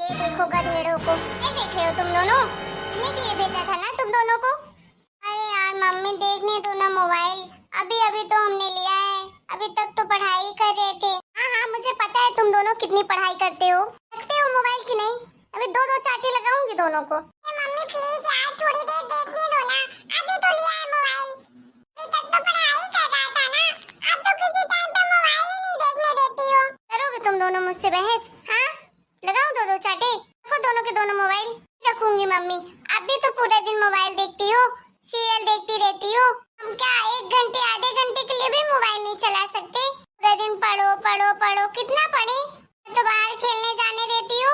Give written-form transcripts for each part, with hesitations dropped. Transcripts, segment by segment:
ये देखो गधेड़ों को। ये देख रहे हो तुम दोनों? मैंने लिए भेजा था ना तुम दोनों को। अरे यार मम्मी देखने दो ना मोबाइल। अभी अभी तो हमने लिया है, अभी तक तो पढ़ाई कर रहे थे। हाँ हाँ मुझे पता है तुम दोनों कितनी पढ़ाई करते हो। रखते हो मोबाइल की नहीं? अभी दो दो चाटी लगाऊंगी दोनों को। मम्मी प्लीज यार थोड़ी देर देखने दो ना, अभी तो लिया है मोबाइल। अभी तक तो पढ़ाई कर रहा था ना, अब तो किसी टाइम पे मोबाइल ही नहीं देखने देती हो। करोगे तुम दोनों मुझसे बहस? हाँ लगाओ दो दो चाटे, रखो दोनों के दोनों मोबाइल। रखूंगी मम्मी, आप भी तो पूरा दिन मोबाइल देखती हो, सीरियल देखती रहती हो। हम क्या 1 घंटे आधे घंटे के लिए भी मोबाइल नहीं चला सकते? पूरा दिन पढ़ो पढ़ो पढ़ो, कितना पढ़े? तो बाहर खेलने जाने देती हो,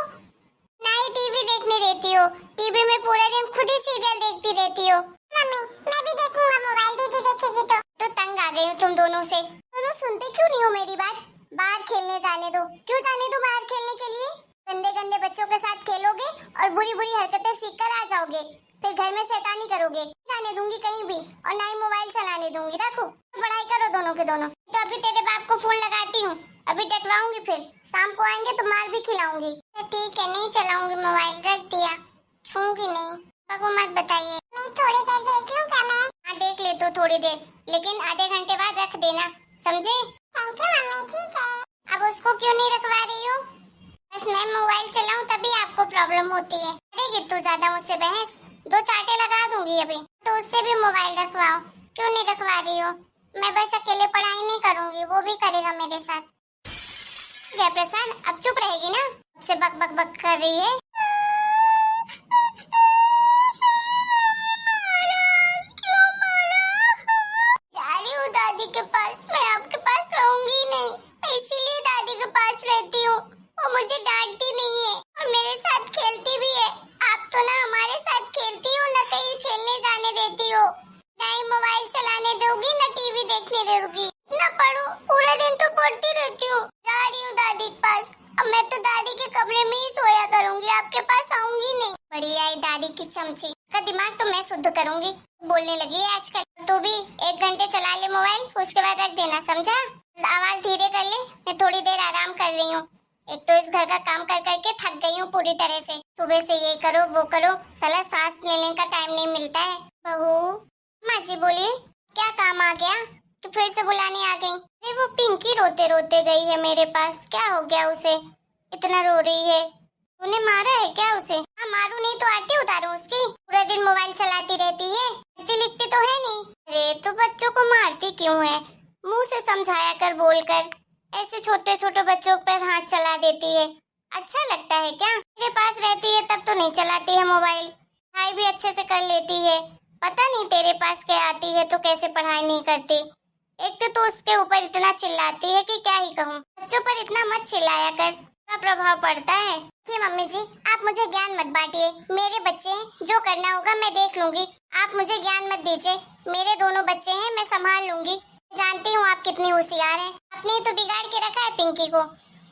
ना ही टीवी देखने देती हो। टीवी में पूरा दिन खुद ही सीरियल देखती रहती हो। मम्मी मैं भी देखूंगा मोबाइल, दीदी देखेगी तो तंग आ गई हो तुम दोनों से। दोनों सुनते क्यों नहीं हो मेरी बात? बाहर खेलने जाने दो। क्यों जाने दो बाहर खेलने के लिए? गंदे गंदे बच्चों के साथ खेलोगे और बुरी बुरी हरकतें सीख कर आ जाओगे, फिर घर में शैतानी करोगे। जाने दूंगी कहीं भी, और ना ही मोबाइल चलाने दूंगी। रखो पढ़ाई करो दोनों के दोनों। तो अभी तेरे बाप को फोन लगाती हूँ, अभी डटवाऊंगी, फिर शाम को आएंगे तो मार भी खिलाऊंगी। तो ठीक है नहीं चलाऊंगी मोबाइल, रख दिया, छूंगी नहीं। पापा मत बताइए। मैं थोड़ी देर देख लूं क्या मैं? हाँ देख ले तो थोड़ी देर, लेकिन आधे घंटे बाद रख देना, समझे? थैंक यू मम्मी, ठीक है। अब उसको क्यों नहीं रखवा रही हो? बस मैं मोबाइल चलाऊं तभी आपको प्रॉब्लम होती है। अरे तू ज्यादा मुझसे बहस, दो चाटे लगा दूंगी अभी। तो उससे भी मोबाइल रखवाओ, क्यों नहीं रखवा रही हो? मैं बस अकेले पढ़ाई नहीं करूंगी, वो भी करेगा मेरे साथ। जय प्रसाद अब चुप रहेगी ना? अब से बक बक बक कर रही है। जा रही हूँ दादी के पास, मैं आपके पास रहूंगी नहीं, मैं इसीलिए दादी के पास रहती हूँ। वो मुझे डांटती नहीं है और मेरे साथ खेलती भी है। आप तो ना हमारे साथ खेलती हो, ना कहीं खेलने जाने देती हो, ना ही मोबाइल चलाने दोगी, ना टीवी देखने दोगी। ना पढ़ो, पूरा दिन तो पढ़ती रहती हूँ। जा रही हूँ दादी के पास, अब मैं तो दादी के कमरे में ही सोया करूंगी, आपके पास आऊंगी नहीं। बढ़िया है दादी की चमची, का दिमाग तो मैं शुद्ध करूंगी। बोलने लगी है आजकल। तू भी 1 घंटे चला ले मोबाइल, उसके बाद रख देना, समझा? आवाज धीरे कर ले, मैं थोड़ी देर आराम कर रही हूँ। एक तो इस घर का काम कर करके थक गई हूँ पूरी तरह से। सुबह से ये करो वो करो, साला सांस लेने का टाइम नहीं मिलता है। बहू माँ जी बोलिए, क्या काम आ गया कि फिर से बुलाने आ गई? अरे वो पिंकी रोते रोते गई है मेरे पास, क्या हो गया उसे इतना रो रही है? तूने मारा है क्या उसे? हाँ मारू नहीं तो आरती उतारू उसकी? पूरा दिन मोबाइल चलाती रहती है, पढ़ती लिखती तो है नहीं। अरे तो बच्चों को मारती क्यों है? मुंह से समझाया कर, बोल कर। ऐसे छोटे छोटे बच्चों पर हाथ चला देती है, अच्छा लगता है क्या? मेरे पास रहती है तब तो नहीं चलाती है मोबाइल, पढ़ाई भी अच्छे से कर लेती है। पता नहीं तेरे पास क्या आती है तो कैसे पढ़ाई नहीं करती। एक तो उसके ऊपर इतना चिल्लाती है कि क्या ही कहूँ। बच्चों पर इतना मत चिल्लाया कर, का प्रभाव पड़ता है। कि मम्मी जी आप मुझे ज्ञान मत बांटिए, मेरे बच्चे हैं, जो करना होगा मैं देख लूंगी। आप मुझे ज्ञान मत दीजिए, मेरे दोनों बच्चे हैं, मैं संभाल लूंगी। जानती हूँ आप कितनी होशियार हैं। आपने ही तो बिगाड़ के रखा है पिंकी को।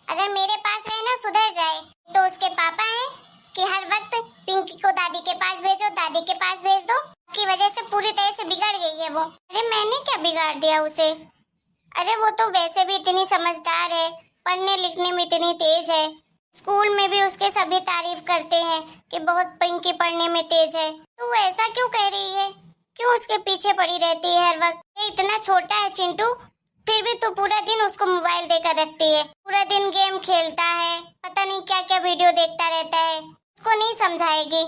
अगर मेरे पास रहे ना सुधर जाए। तो उसके पापा हैं कि हर वक्त पिंकी को दादी के पास भेजो, दादी के पास भेज दो, की वजह से पूरी तरह से बिगड़ गई है वो। अरे मैंने क्या बिगाड़ दिया उसे? अरे वो तो वैसे भी इतनी समझदार है, पढ़ने लिखने में इतनी तेज है, स्कूल में भी उसके सभी तारीफ करते हैं कि बहुत पिंकी पढ़ने में तेज है। तो वो ऐसा क्यों कह रही है? क्यों उसके पीछे पड़ी रहती है हर वक्त? ये इतना छोटा है चिंटू, फिर भी तू पूरा दिन उसको मोबाइल देकर रखती है। पूरा दिन गेम खेलता है, पता नहीं क्या क्या वीडियो देखता रहता है। उसको नहीं समझाएगी?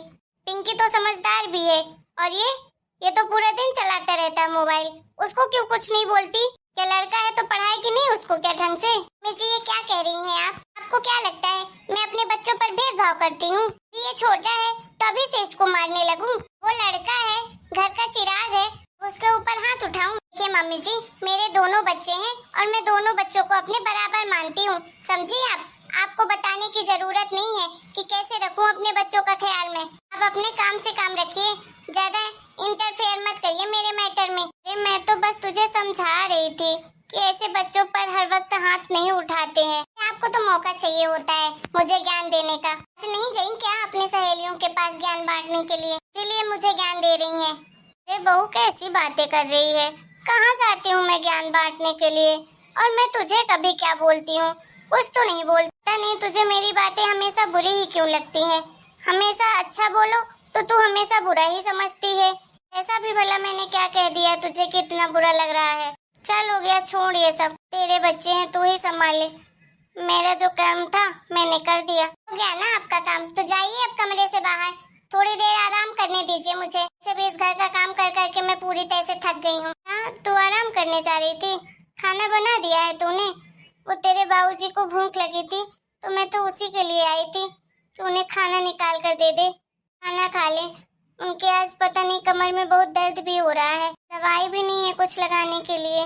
पिंकी तो समझदार भी है, और ये तो पूरा दिन चलाता रहता है मोबाइल। उसको क्यों कुछ नहीं बोलती? क्या लड़का है तो पढ़ाएगी नहीं उसको क्या ढंग से? जी ये क्या कह रही हैं आप? आपको क्या लगता है मैं अपने बच्चों पर भेदभाव करती हूँ? ये छोटा है तभी से इसको मारने लगूं? वो लड़का है, घर का चिराग है, उसके ऊपर हाथ उठाऊं? देखिए मम्मी जी मेरे दोनों बच्चे हैं और मैं दोनों बच्चों को अपने बराबर मानती हूँ, समझी आप? आपको बताने की जरूरत नहीं है कि कैसे रखूं अपने बच्चों का ख्याल में। आप अपने काम से काम रखिए, ज्यादा इंटरफेयर मत करिए मेरे मैटर में। अरे मैं तो बस तुझे समझा रही थी कि ऐसे बच्चों पर हर वक्त हाथ नहीं उठाते हैं। आपको तो मौका चाहिए होता है मुझे ज्ञान देने का। आज नहीं गई क्या अपनी सहेलियों के पास ज्ञान बांटने के लिए, इसीलिए मुझे ज्ञान दे रही हैं? अरे बहू कैसी बातें कर रही है, कहाँ जाती हूँ मैं ज्ञान बांटने के लिए? और मैं तुझे कभी क्या बोलती हूँ? कुछ तो नहीं बोलता। नहीं, तुझे मेरी बातें हमेशा बुरी ही क्यों लगती हैं? हमेशा अच्छा बोलो तो तू हमेशा बुरा ही समझती है। ऐसा भी भला मैंने क्या कह दिया तुझे कि इतना बुरा लग रहा है? चल हो गया, छोड़ ये सब, तेरे बच्चे हैं, तू ही संभाल ले। मेरा जो काम था मैंने कर दिया। हो गया ना आपका काम, तो जाइए अब कमरे से बाहर, थोड़ी देर आराम करने दीजिए मुझे। वैसे भी इस घर का काम कर करके मैं पूरी तरह से थक गई हूँ। हाँ, तू आराम करने जा रही थी? खाना बना दिया है तूने? वो तेरे बाबूजी को भूख लगी थी तो मैं तो उसी के लिए आई थी कि उन्हें खाना निकाल कर दे दे, खाना खा ले। उनके आज पता नहीं कमर में बहुत दर्द भी हो रहा है, दवाई भी नहीं है कुछ लगाने के लिए।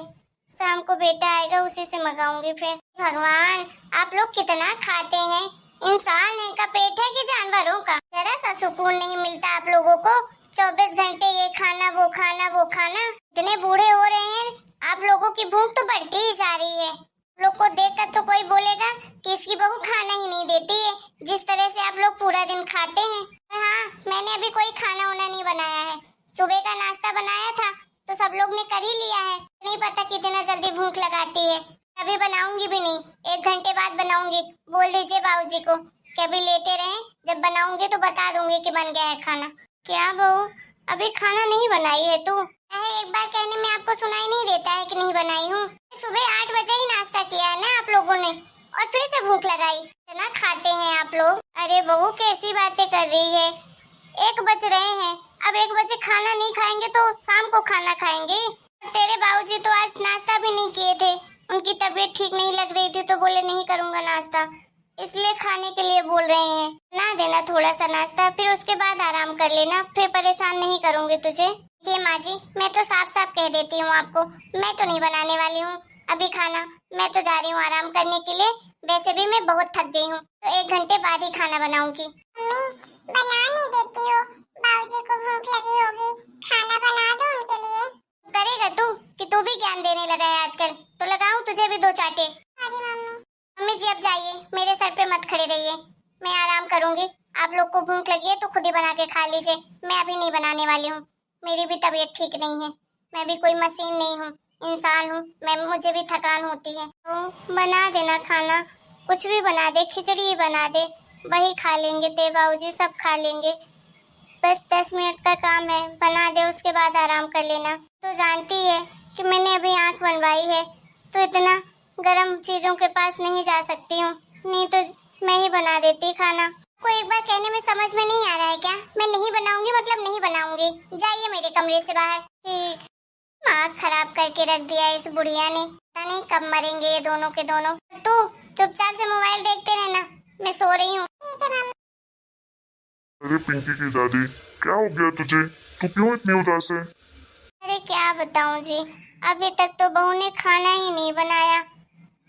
शाम को बेटा आएगा, उसी से मंगाऊंगी फिर। भगवान, आप लोग कितना खाते हैं? इंसान है का पेट है कि जानवरों का? जरा सा सुकून नहीं मिलता आप लोगों को। 24 घंटे ये खाना वो खाना वो खाना। इतने बूढ़े हो रहे हैं, आप लोगों की भूख तो बढ़ती ही जा रही है। लोग को देखकर तो कोई बोलेगा कि इसकी बहू खाना ही नहीं देती है, जिस तरह से आप लोग पूरा दिन खाते हैं। और हाँ, मैंने अभी कोई खाना वाना नहीं बनाया है। सुबह का नाश्ता बनाया था तो सब लोग ने कर ही लिया है। नहीं पता कितना जल्दी भूख लगाती है। अभी बनाऊंगी भी नहीं, 1 घंटे बाद बनाऊंगी। बोल दीजिए बाबूजी को कि अभी लेटे रहें, जब बनाऊंगी तो बता दूंगी कि बन गया है खाना। क्या बहू, अभी खाना नहीं बनाई है तू? एक बार कहने में आपको सुनाई नहीं देता है कि नहीं बनाई हूँ? सुबह 8 बजे ही नाश्ता किया है ना आप लोगों ने, और फिर से भूख लगाई। इतना खाते हैं आप लोग। अरे बहू, कैसी बातें कर रही है? 1 बज रहे हैं, अब 1 बजे खाना नहीं खाएंगे तो शाम को खाना खाएंगे। तेरे बाबूजी तो आज नाश्ता भी नहीं किए थे, उनकी तबीयत ठीक नहीं लग रही थी तो बोले नहीं करूंगा नाश्ता, इसलिए खाने के लिए बोल रहे हैं। ना देना थोड़ा सा नाश्ता, फिर उसके बाद आराम कर लेना, फिर परेशान नहीं करूंगी तुझे। ये माँ जी, मैं तो साफ साफ कह देती हूँ आपको, मैं तो नहीं बनाने वाली हूँ अभी खाना। मैं तो जा रही हूँ आराम करने के लिए, वैसे भी मैं बहुत थक गई हूँ, तो 1 घंटे बाद ही खाना बनाऊंगी। मम्मी, बना नहीं देती हो? बाबूजी को भूख लगी होगी, खाना बना दो उनके लिए। करेगा तू कि तू भी ज्ञान देने लगा है आजकल? तो लगाऊं तुझे भी 2 चांटे। अरे मम्मी। मम्मी जी अब जाइए, मेरे सर पे मत खड़े रहिए, मैं आराम करूंगी। आप लोग को भूख लगी है तो खुद ही बना के खा लीजिए, मैं अभी नहीं बनाने वाली हूँ। मेरी भी तबीयत ठीक नहीं है, मैं भी कोई मशीन नहीं हूँ, इंसान हूँ मैं, मुझे भी थकान होती है। तो बना देना खाना, कुछ भी बना दे, खिचड़ी ही बना दे, वही खा लेंगे तेरे बाबूजी, सब खा लेंगे। बस 10 मिनट का काम है, बना दे, उसके बाद आराम कर लेना। तो जानती है कि मैंने अभी आंख बनवाई है, तो इतना गर्म चीजों के पास नहीं जा सकती हूँ, नहीं तो मैं ही बना देती खाना। कोई एक बार कहने में समझ में नहीं आ रहा है क्या? मैं नहीं बनाऊंगी मतलब नहीं बनाऊंगी, जाइए मेरे कमरे से बाहर। ठीक, दिमाग खराब करके रख दिया इस बुढ़िया ने, पता नहीं कब मरेंगे ये दोनों के दोनों। तू चुपचाप से मोबाइल देखते रहना, मैं सो रही हूँ। ठीक है मम्मी। अरे पिंकी की दादी, क्या हो गया तुझे? तू क्यों इतनी उदास है? अरे क्या बताऊं जी, अभी तक तो बहू ने खाना ही नहीं बनाया,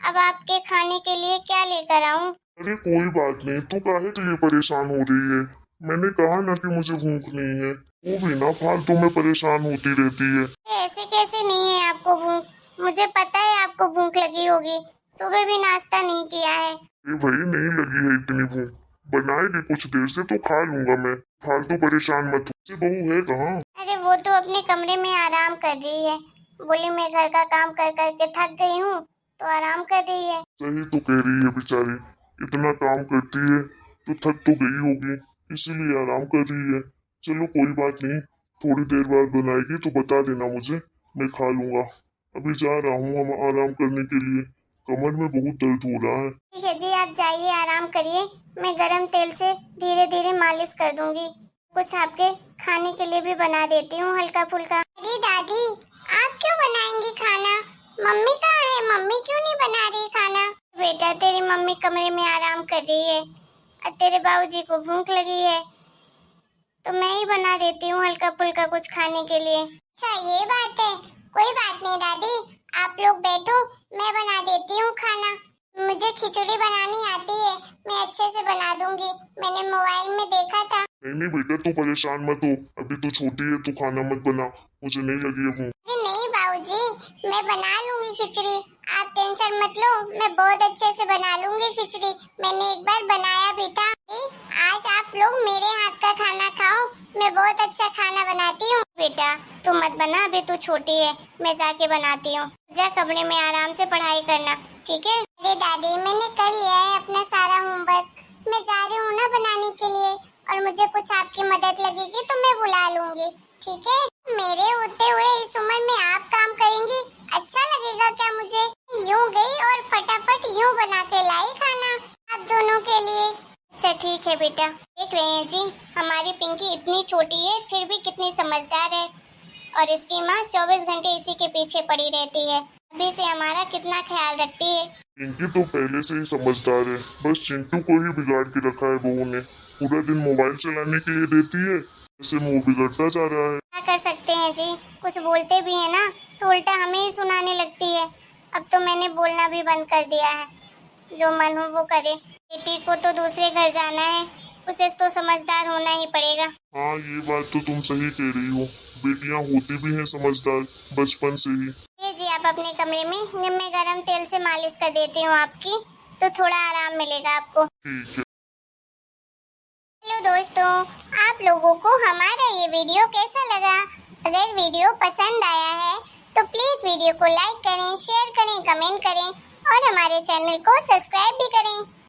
अब आपके खाने के लिए क्या लेकर आऊं? अरे कोई बात नहीं, तू काहे के लिए परेशान हो रही है? मैंने कहा ना कि मुझे भूख नहीं है, वो भी ना फालतू में परेशान होती रहती है। ऐसे कैसे नहीं है आपको भूख? मुझे पता है आपको भूख लगी होगी, सुबह भी नाश्ता नहीं किया है। ये भाई नहीं लगी है इतनी भूख, बनाएगी कुछ देर से तो खा लूंगा मैं, फालतू परेशान मत हो। बहू है कहाँ? अरे वो तो अपने कमरे में आराम कर रही है, बोली मैं घर का काम कर करके थक गई हूँ तो आराम कर रही है। सही तो कह रही है बेचारी, इतना काम करती है तो थक तो गई होगी, इसीलिए आराम कर रही है। चलो कोई बात नहीं, थोड़ी देर बाद बनाएगी तो बता देना मुझे, मैं खा लूंगा। अभी जा रहा हूँ हम आराम करने के लिए, कमर में बहुत दर्द हो रहा है। ठीक है जी, आप जाइए आराम करिए, मैं गरम तेल से धीरे धीरे मालिश कर दूंगी, कुछ आपके खाने के लिए भी बना देती हूँ हल्का फुल्का। अरे दादी, आप क्यों बनाएंगी खाना? मम्मी कहाँ है? मम्मी क्यों नहीं बना रही खाना? बेटा तेरी मम्मी कमरे में आराम कर रही है और तेरे बाबूजी को भूख लगी है तो मैं ही बना देती हूँ हल्का फुल्का कुछ खाने के लिए। अच्छा ये बात है, कोई बात नहीं दादी, आप लोग बैठो, मैं बना देती हूँ खाना। मुझे खिचड़ी बनानी आती है, मैं अच्छे से बना दूंगी, मैंने मोबाइल में देखा था। नहीं नहीं बेटा, तू परेशान मत हो, अभी तो छोटी है, तू खाना मत बना, मुझे नहीं लगी है भूख। अरे नहीं बाबूजी, मैं बना लूंगी खिचड़ी, आप टेंशन मत लो, मैं बहुत अच्छे से बना लूंगी खिचड़ी, मैंने एक बार बनाया भी था। आज आप लोग मेरे हाथ का खाना खाओ, मैं बहुत अच्छा खाना बनाती हूँ। बेटा तू मत बना, अभी तू छोटी है, मैं जाके बनाती हूँ, जा कमरे में आराम से पढ़ाई करना, ठीक है। अरे दादी मैंने कर लिया है अपना सारा होमवर्क, मैं जा रही हूँ ना बनाने के लिए, और मुझे कुछ आपकी मदद लगेगी तो मैं बुला लूंगी, ठीक है। मेरे होते हुए इस उम्र में आप काम करेंगी, अच्छा लगेगा क्या मुझे? यूं गई और फटाफट यूं बना के लाई खाना आप दोनों के लिए। अच्छा ठीक है बेटा। देख रहे हैं जी, हमारी पिंकी इतनी छोटी है फिर भी कितनी समझदार है, और इसकी माँ 24 घंटे इसी के पीछे पड़ी रहती है, अभी से हमारा कितना ख्याल रखती है। पिंकी तो पहले से ही समझदार है, बस चिंटू को ही बिगाड़ के रखा है बहू ने। पूरा दिन मोबाइल चलाने के लिए देती है, ऐसे मुंह बिगड़ता जा रहा है। क्या कर सकते हैं जी, कुछ बोलते भी है ना तो उल्टा हमें ही सुनाने लगती है। अब तो मैंने बोलना भी बंद कर दिया है, जो मन हो वो करे। बेटी को तो दूसरे घर जाना है, उसे तो समझदार होना ही पड़ेगा। हाँ ये बात तो तुम सही कह रही हो, बेटियां होती भी हैं समझदार बचपन से ही। ये जी आप अपने कमरे में मैं गरम तेल से मालिश कर देती हूँ आपकी, तो थोड़ा आराम मिलेगा आपको। ठीक है। हेलो दोस्तों, आप लोगों को हमारा ये वीडियो कैसा लगा? अगर वीडियो पसंद आया है तो प्लीज वीडियो को लाइक करें, शेयर करें, कमेंट करें और हमारे चैनल को सब्सक्राइब भी करें।